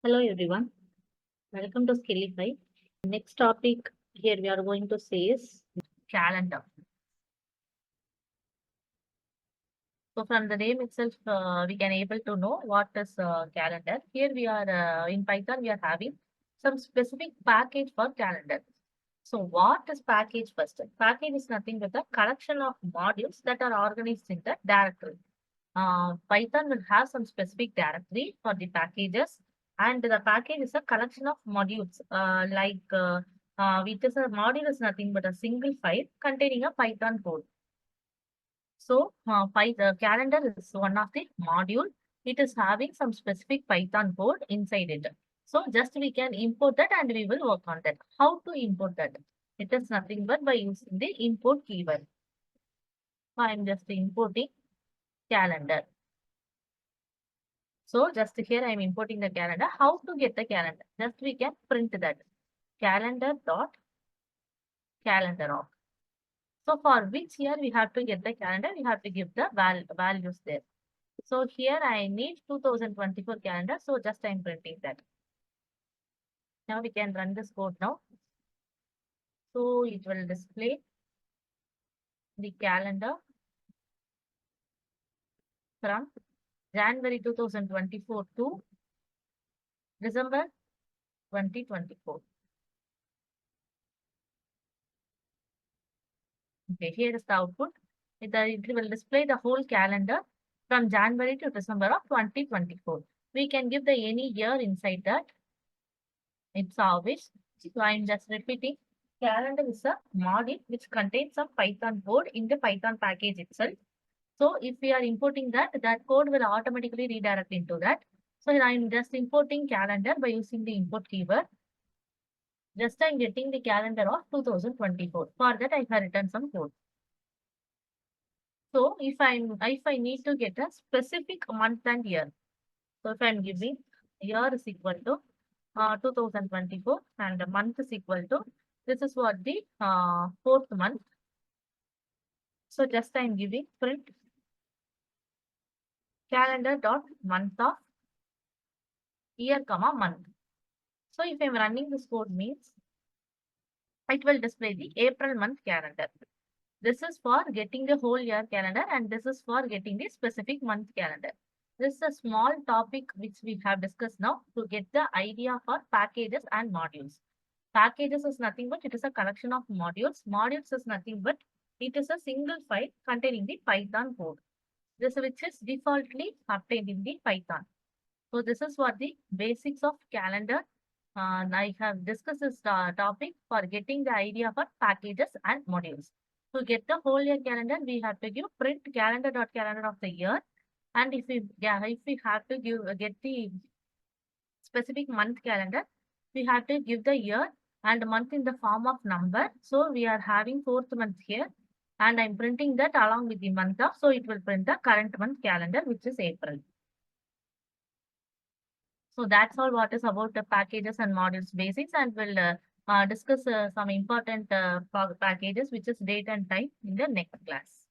Hello everyone, welcome to Skillify. Next topic here we are going to say is calendar. So from the name itself, we can able to know what is calendar. Here we are in Python, we are having some specific package for calendar. So what is package first? Package is nothing but a collection of modules that are organized in the directory. Python will have some specific directory for the packages, and the package is a collection of modules. It is a module is nothing but a single file containing a Python code. So, the calendar is one of the module. It is having some specific Python code inside it. So, just we can import that and we will work on that. How to import that? It is nothing but by using the import keyword. So, I am just importing calendar. So just here I am importing the calendar. How to get the calendar? Just we can print that calendar dot calendar of. So for which year we have to get the calendar, we have to give the values there. So here I need 2024 calendar. So just I am printing that. Now we can run this code now. So it will display the calendar from January 2024 to December 2024. Okay, here is the output. It will display the whole calendar from January to December of 2024. We can give the any year inside that. It's our wish. So I'm just repeating. Calendar is a module which contains some Python code in the Python package itself. So if we are importing that, that code will automatically redirect into that. So I'm just importing calendar by using the import keyword. Just I'm getting the calendar of 2024. For that, I have written some code. So if I need to get a specific month and year, so if I'm giving year is equal to 2024 and the month is equal to this is what the fourth month. So just I'm giving print calendar dot month of year comma month. So if I'm running this code means it will display the April month calendar. This is for getting the whole year calendar and this is for getting the specific month calendar. This is a small topic which we have discussed now to get the idea for packages and modules. Packages is nothing but it is a collection of modules. Modules is nothing but it is a single file containing the Python code. This which is defaultly obtained in the Python. So this is what the basics of calendar. I have discussed this topic for getting the idea for packages and modules. To get the whole year calendar, we have to give print calendar of the year. And if we have to get the specific month calendar, we have to give the year and month in the form of number. So we are having fourth month here. And I'm printing that along with the month of. So it will print the current month calendar, which is April. So that's all what is about the packages and modules basics, and we'll discuss some important packages, which is date and time in the next class.